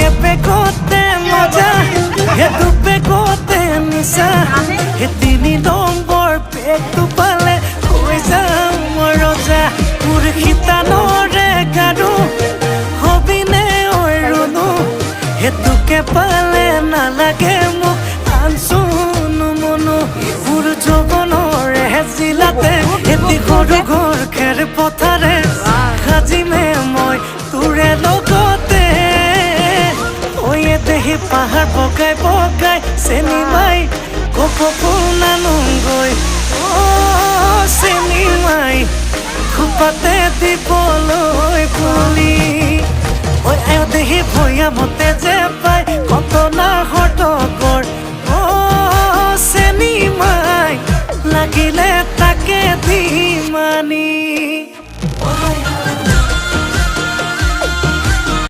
এপে কতে মজা হে দুপে কতে নিশা হে 3 নম্বৰ পেকটো পালে হৈ যাম মই ৰজা মোৰ খিতানৰে গাৰু হবিনে ঐ ৰুনু হেতুকে পালে নালাগে মোক আনচুনো মনো মোৰ যৌৱনৰে জিলাতে এটি সৰু ঘৰ খেৰ পথাৰে সাজিমে মই তোৰে লগতে দেহি পাহাৰ বগাই বগাই চেনি মাই কপৌ নানুগৈ চেনি মাই খোপাতে দিবলৈ বুলি আয় দেহি ভৈয়া মতে যে